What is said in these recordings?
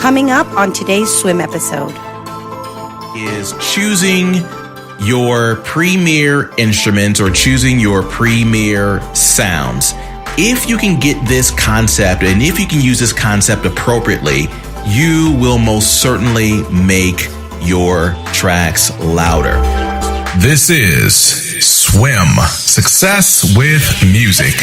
Coming up on today's swim episode is choosing your premier instruments or choosing your premier sounds. If you can get this concept and if you can use this concept appropriately, you will most certainly make your tracks louder. This is Swim, Success with Music.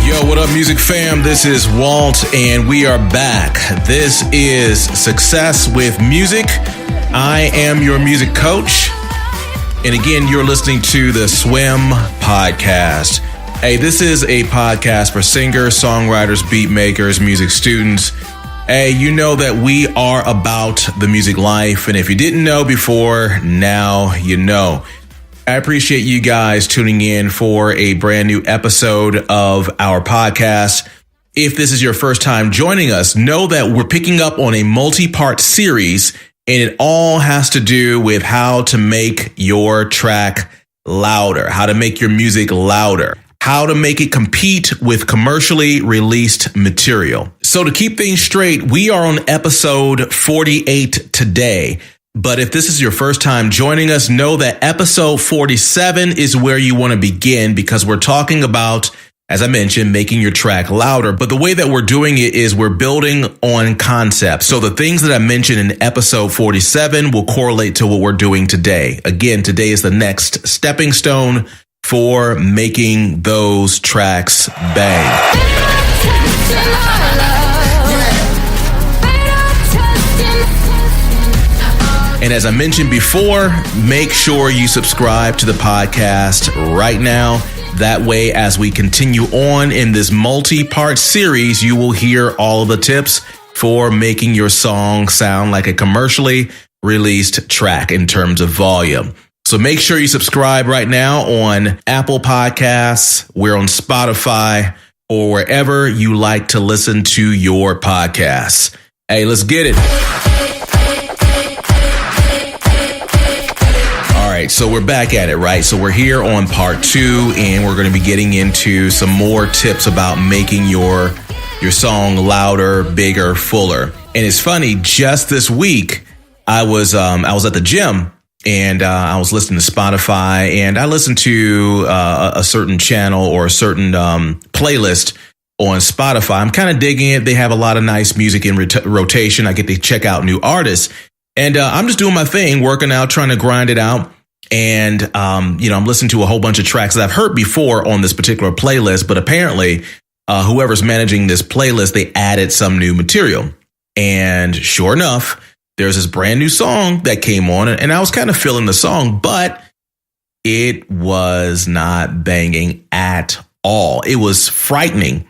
Yo, what up, music fam? This is Walt, and we are back. This is Success with Music. I am your music coach. And again, you're listening to the Swim Podcast. Hey, this is a podcast for singers, songwriters, beat makers, music students. Hey, you know that we are about the music life. And if you didn't know before, now you know. I appreciate you guys tuning in for a brand new episode of our podcast. If this is your first time joining us, know that we're picking up on a multi-part series, and it all has to do with how to make your track louder, how to make your music louder, how to make it compete with commercially released material. So to keep things straight, we are on episode 48 today. But if this is your first time joining us, know that episode 47 is where you want to begin, because we're talking about, as I mentioned, making your track louder. But the way that we're doing it is we're building on concepts. So the things that I mentioned in episode 47 will correlate to what we're doing today. Again, today is the next stepping stone for making those tracks bang. And as I mentioned before, make sure you subscribe to the podcast right now. That way, as we continue on in this multi-part series, you will hear all of the tips for making your song sound like a commercially released track in terms of volume. So make sure you subscribe right now on Apple Podcasts, we're on Spotify, or wherever you like to listen to your podcasts. Hey, let's get it. All right, so we're back at it, right? So we're here on part 2, and we're going to be getting into some more tips about making your song louder, bigger, fuller. And it's funny, just this week, I was at the gym, and I was listening to Spotify, and I listened to a certain channel or a certain playlist on Spotify. I'm kind of digging it. They have a lot of nice music in rotation. I get to check out new artists, and I'm just doing my thing, working out, trying to grind it out. And, I'm listening to a whole bunch of tracks that I've heard before on this particular playlist, but apparently whoever's managing this playlist, they added some new material. And sure enough, there's this brand new song that came on, and I was kind of feeling the song, but it was not banging at all. It was frightening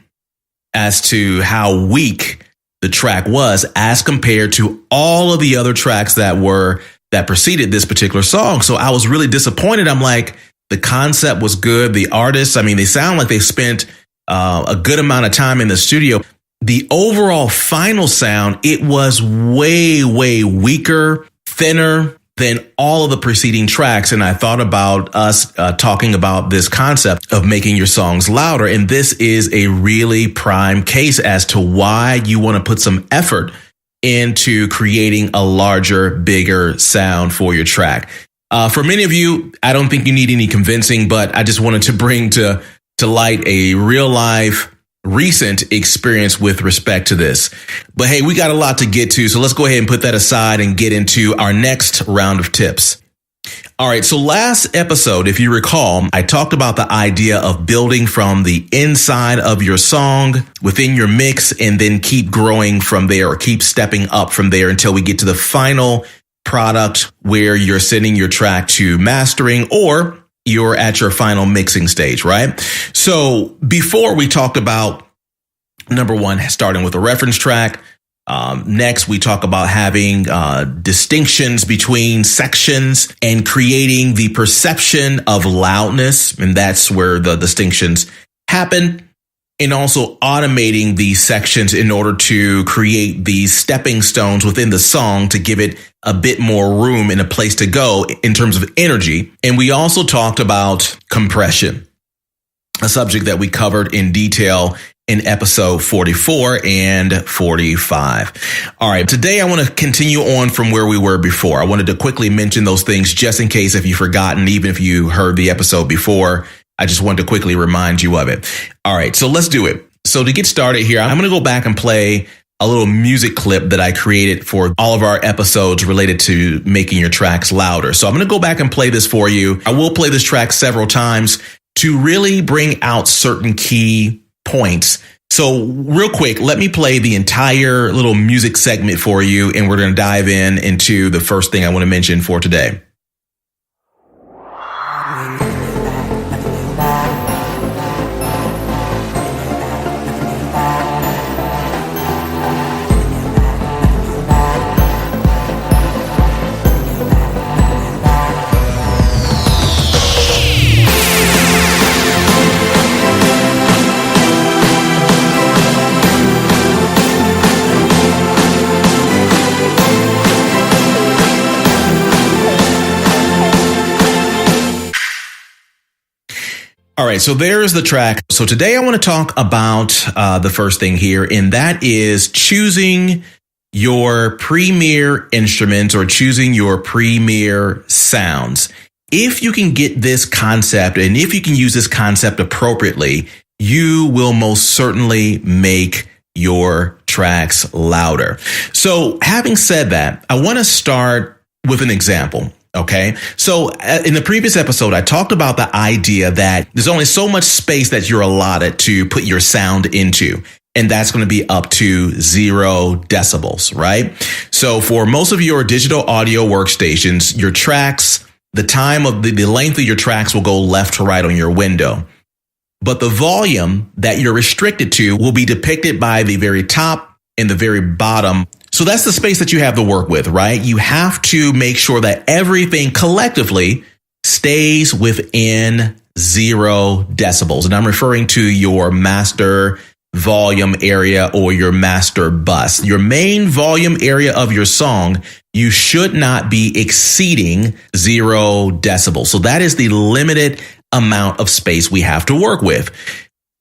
as to how weak the track was as compared to all of the other tracks that preceded this particular song. So I was really disappointed. I'm like, the concept was good. The artists, they sound like they spent a good amount of time in the studio. The overall final sound, it was way, way weaker, thinner than all of the preceding tracks. And I thought about us talking about this concept of making your songs louder. And this is a really prime case as to why you want to put some effort into creating a larger, bigger sound for your track. For many of you, I don't think you need any convincing, but I just wanted to bring to light a real life, recent experience with respect to this. But hey, we got a lot to get to, so let's go ahead and put that aside and get into our next round of tips. All right, so last episode, if you recall, I talked about the idea of building from the inside of your song within your mix and then keep growing from there, or keep stepping up from there until we get to the final product where you're sending your track to mastering or you're at your final mixing stage, right? So before we talked about, number one, starting with a reference track. Next, we talk about having distinctions between sections and creating the perception of loudness. And that's where the distinctions happen. And also automating these sections in order to create these stepping stones within the song to give it a bit more room and a place to go in terms of energy. And we also talked about compression. a subject that we covered in detail in episode 44 and 45. All right, today I want to continue on from where we were before. I wanted to quickly mention those things just in case if you've forgotten, even if you heard the episode before, I just wanted to quickly remind you of it. All right, so let's do it. So to get started here, I'm going to go back and play a little music clip that I created for all of our episodes related to making your tracks louder. So I'm going to go back and play this for you. I will play this track several times to really bring out certain key points. So real quick, let me play the entire little music segment for you, and we're going to dive into the first thing I want to mention for today. All right, so there's the track. So today I want to talk about the first thing here, and that is choosing your premier instruments or choosing your premier sounds. If you can get this concept and if you can use this concept appropriately, you will most certainly make your tracks louder. So having said that, I want to start with an example. Okay, so in the previous episode, I talked about the idea that there's only so much space that you're allotted to put your sound into, and that's going to be up to 0 decibels, right? So for most of your digital audio workstations, your tracks, the time of the length of your tracks will go left to right on your window. But the volume that you're restricted to will be depicted by the very top and the very bottom. So that's the space that you have to work with, right? You have to make sure that everything collectively stays within 0 decibels. And I'm referring to your master volume area or your master bus. Your main volume area of your song, you should not be exceeding 0 decibels. So that is the limited amount of space we have to work with.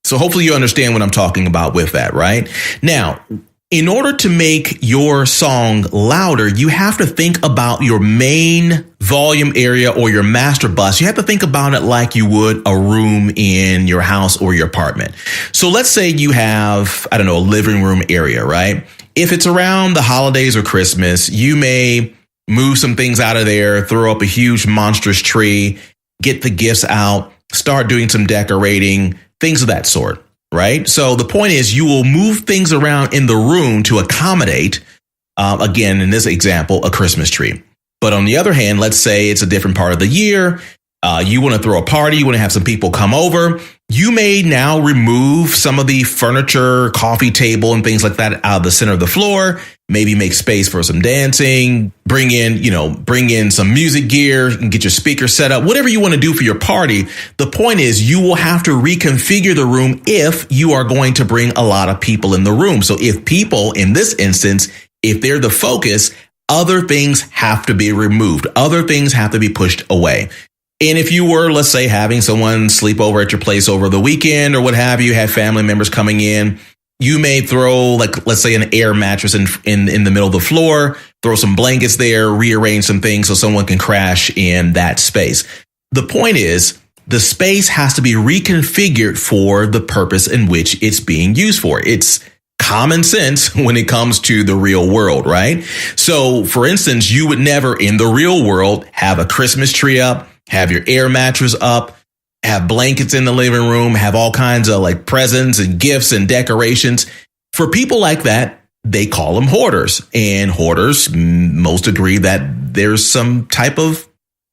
So hopefully you understand what I'm talking about with that, right? Now, in order to make your song louder, you have to think about your main volume area or your master bus. You have to think about it like you would a room in your house or your apartment. So let's say you have, a living room area, right? If it's around the holidays or Christmas, you may move some things out of there, throw up a huge monstrous tree, get the gifts out, start doing some decorating, things of that sort. Right. So the point is you will move things around in the room to accommodate, again, in this example, a Christmas tree. But on the other hand, let's say it's a different part of the year. You want to throw a party. You want to have some people come over. You may now remove some of the furniture, coffee table and things like that out of the center of the floor. Maybe make space for some dancing, bring in some music gear and get your speaker set up, whatever you want to do for your party. The point is you will have to reconfigure the room if you are going to bring a lot of people in the room. So if people in this instance, if they're the focus, other things have to be removed. Other things have to be pushed away. And if you were, let's say, having someone sleep over at your place over the weekend or what have you, have family members coming in, you may throw, like, let's say, an air mattress in the middle of the floor, throw some blankets there, rearrange some things so someone can crash in that space. The point is, the space has to be reconfigured for the purpose in which it's being used for. It's common sense when it comes to the real world, right? So, for instance, you would never in the real world have a Christmas tree up, have your air mattress up, have blankets in the living room, have all kinds of like presents and gifts and decorations. For people like that, they call them hoarders. And hoarders, most agree that there's some type of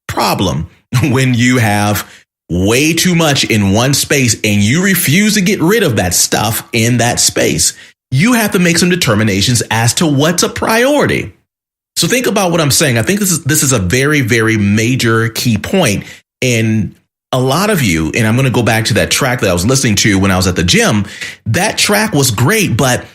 problem when you have way too much in one space and you refuse to get rid of that stuff in that space. You have to make some determinations as to what's a priority. So think about what I'm saying. I think this is a very, very major key point. And a lot of you, and I'm going to go back to that track that I was listening to when I was at the gym, that track was great, but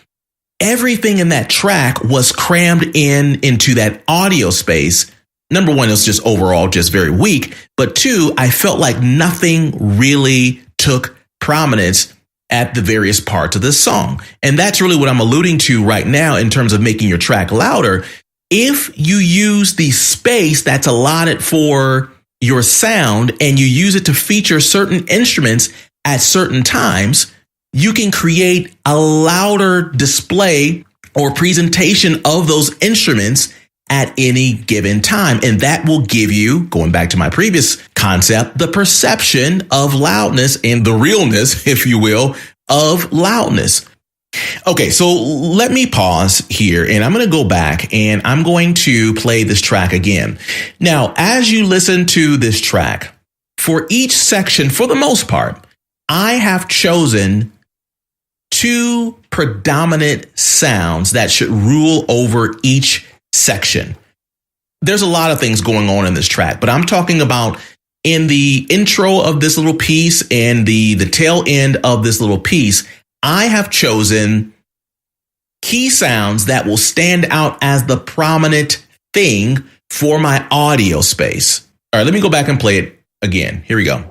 everything in that track was crammed into that audio space. Number one, it was just overall just very weak. But two, I felt like nothing really took prominence at the various parts of this song. And that's really what I'm alluding to right now in terms of making your track louder. If you use the space that's allotted for your sound and you use it to feature certain instruments at certain times, you can create a louder display or presentation of those instruments at any given time. And that will give you, going back to my previous concept, the perception of loudness and the realness, if you will, of loudness. Okay, so let me pause here and I'm going to go back and I'm going to play this track again. Now, as you listen to this track, for each section, for the most part, I have chosen two predominant sounds that should rule over each section. There's a lot of things going on in this track, but I'm talking about in the intro of this little piece and the tail end of this little piece, I have chosen key sounds that will stand out as the prominent thing for my audio space. All right, let me go back and play it again. Here we go.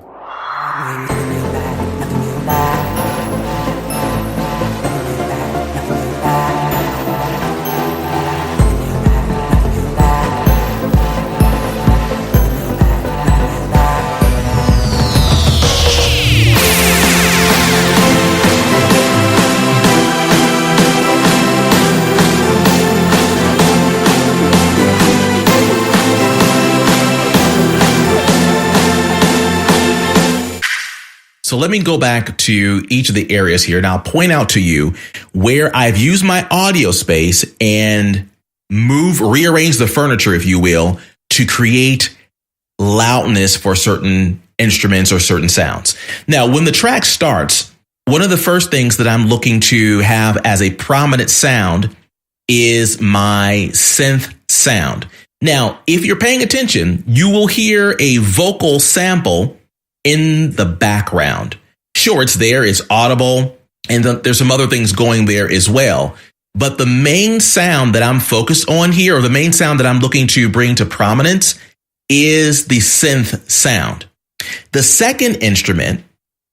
So let me go back to each of the areas here and I'll point out to you where I've used my audio space and rearrange the furniture, if you will, to create loudness for certain instruments or certain sounds. Now, when the track starts, one of the first things that I'm looking to have as a prominent sound is my synth sound. Now, if you're paying attention, you will hear a vocal sample in the background. Sure, it's there, it's audible, and there's some other things going there as well. But the main sound that I'm focused on here, or the main sound that I'm looking to bring to prominence, is the synth sound. The second instrument,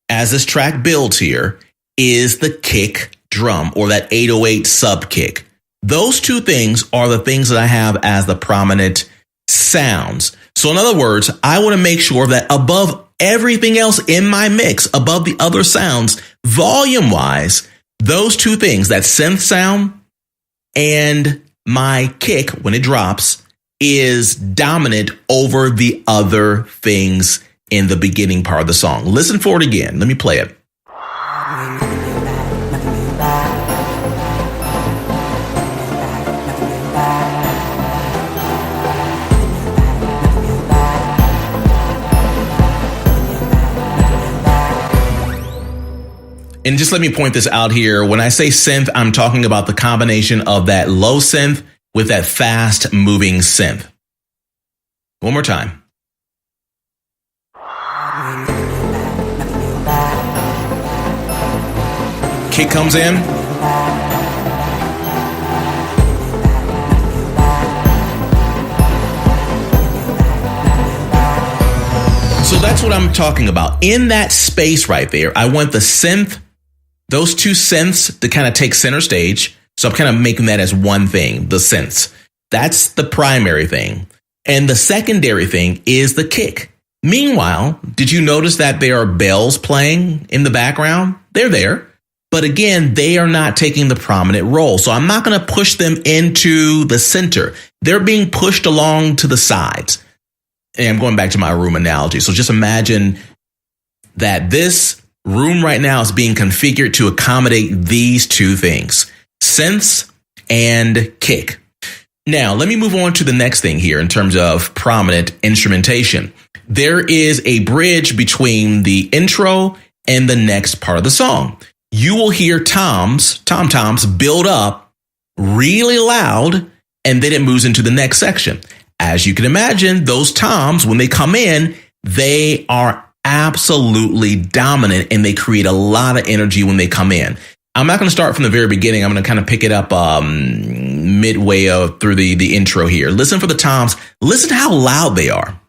as this track builds here, is the kick drum, or that 808 sub kick. Those two things are the things that I have as the prominent sounds. So in other words, I want to make sure that above everything else in my mix, above the other sounds, volume-wise, those two things, that synth sound and my kick when it drops, is dominant over the other things in the beginning part of the song. Listen for it again. Let me play it. And just let me point this out here. When I say synth, I'm talking about the combination of that low synth with that fast moving synth. One more time. Kick comes in. So that's what I'm talking about. In that space right there, I want the synth, those two synths to kind of take center stage. So I'm kind of making that as one thing, the synths. That's the primary thing. And the secondary thing is the kick. Meanwhile, did you notice that there are bells playing in the background? They're there. But again, they are not taking the prominent role. So I'm not going to push them into the center. They're being pushed along to the sides. And I'm going back to my room analogy. So just imagine that this room right now is being configured to accommodate these two things, synths and kick. Now, let me move on to the next thing here in terms of prominent instrumentation. There is a bridge between the intro and the next part of the song. You will hear tom-toms build up really loud, and then it moves into the next section. As you can imagine, those toms, when they come in, they are absolutely dominant and they create a lot of energy when they come in. I'm not going to start from the very beginning. I'm going to kind of pick it up midway through the intro here. Listen for the toms. Listen to how loud they are.